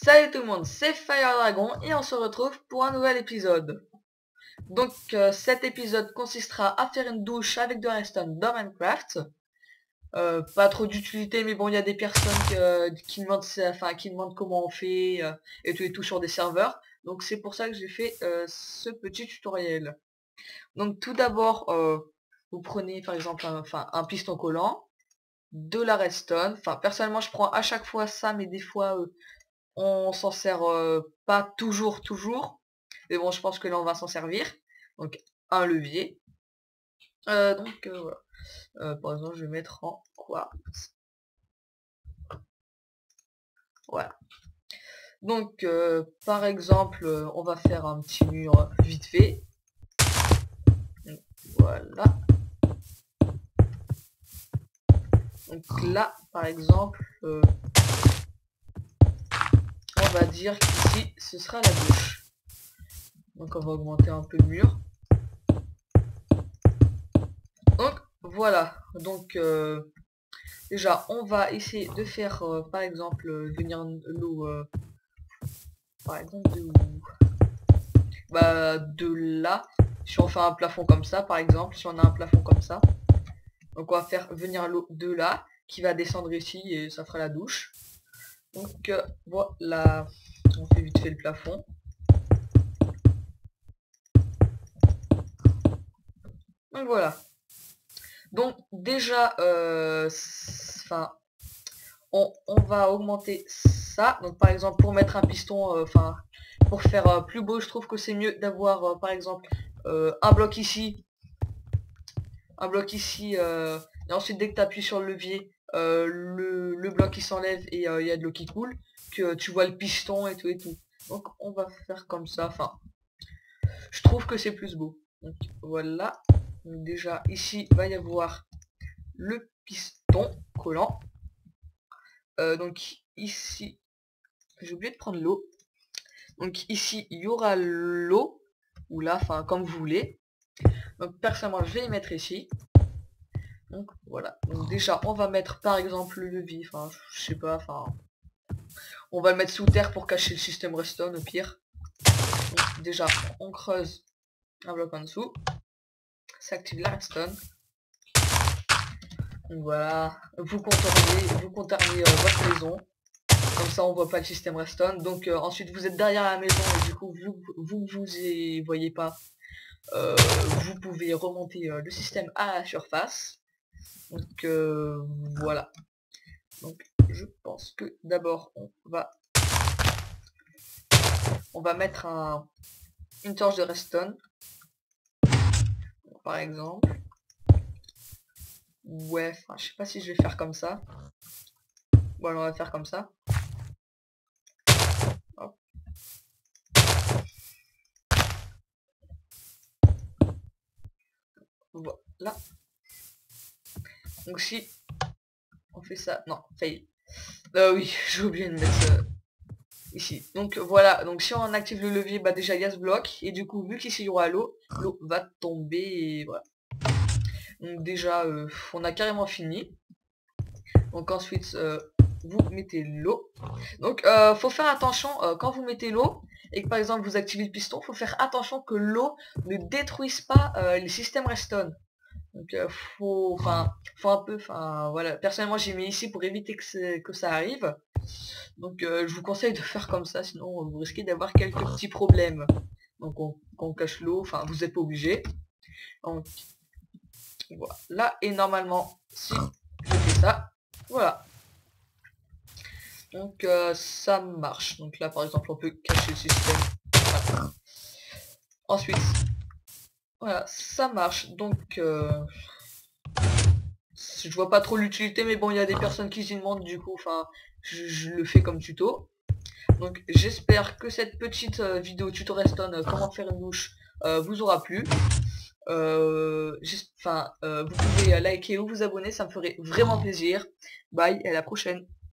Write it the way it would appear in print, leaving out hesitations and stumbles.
Salut tout le monde, c'est Fire Dragon et on se retrouve pour un nouvel épisode. Donc cet épisode consistera à faire une douche avec de la redstone dans Minecraft. Pas trop d'utilité, mais bon, il y a des personnes qui demandent, qui demandent comment on fait et tout sur des serveurs. Donc c'est pour ça que j'ai fait ce petit tutoriel. Donc tout d'abord, vous prenez par exemple un piston collant, de la redstone. Enfin personnellement je prends à chaque fois ça, mais des fois on s'en sert pas toujours. Mais bon, je pense que là, on va s'en servir. Donc, un levier. Voilà. Par exemple, je vais mettre en quoi. Voilà. Donc, par exemple, on va faire un petit mur vite fait. Voilà. Donc là, par exemple, on va dire qu'ici, ce sera la douche. Donc, on va augmenter un peu le mur. Donc, voilà. Donc, déjà, on va essayer de faire, par exemple, venir l'eau, par exemple, de là. Si on fait un plafond comme ça, par exemple, si on a un plafond comme ça, donc on va faire venir l'eau de là, qui va descendre ici et ça fera la douche. Donc, voilà, on fait vite fait le plafond. Donc voilà. Donc déjà, on va augmenter ça. Donc par exemple pour mettre un piston, pour faire plus beau, je trouve que c'est mieux d'avoir par exemple un bloc ici, et ensuite dès que tu appuies sur le levier, le bloc qui s'enlève et il y a de l'eau qui coule, que tu vois le piston et tout et tout. Donc on va faire comme ça. Enfin, je trouve que c'est plus beau. Donc voilà. Donc, déjà ici va y avoir le piston collant. Donc ici, j'ai oublié de prendre l'eau. Donc ici, il y aura l'eau, ou là, enfin comme vous voulez. Donc personnellement, je vais y mettre ici. Donc voilà. Donc déjà, on va mettre par exemple le levier, enfin je sais pas, on va le mettre sous terre pour cacher le système redstone au pire. Donc déjà, on creuse un bloc en dessous. Ça active la redstone. Donc voilà, vous contournez votre maison. Comme ça on voit pas le système redstone. Donc ensuite vous êtes derrière la maison et du coup vous y voyez pas. Vous pouvez remonter le système à la surface. Donc voilà. Donc je pense que d'abord on va mettre une torche de redstone. Par exemple. Ouais, enfin je sais pas si je vais faire comme ça. Bon alors on va faire comme ça. Hop. Voilà. Donc si on fait ça. Non, fail. Oui, j'ai oublié de mettre ici. Donc voilà, donc si on active le levier, bah déjà il y a ce bloc. Et du coup, vu qu'ici il y aura l'eau va tomber et voilà. Donc déjà, on a carrément fini. Donc ensuite, vous mettez l'eau. Donc faut faire attention quand vous mettez l'eau et que par exemple vous activez le piston, faut faire attention que l'eau ne détruise pas les systèmes redstone. Donc faut un peu, voilà. Personnellement j'ai mis ici pour éviter que ça arrive. Donc je vous conseille de faire comme ça, sinon vous risquez d'avoir quelques petits problèmes. Donc on cache l'eau, enfin vous n'êtes pas obligé. Donc voilà, et normalement si je fais ça, voilà. Donc ça marche. Donc là par exemple on peut cacher le système. Voilà. Ensuite, voilà, ça marche. Donc je vois pas trop l'utilité, mais bon il y a des personnes qui s'y demandent, du coup je le fais comme tuto. Donc j'espère que cette petite vidéo tuto redstone comment faire une douche vous aura plu. Vous pouvez liker ou vous abonner, ça me ferait vraiment plaisir. Bye et à la prochaine.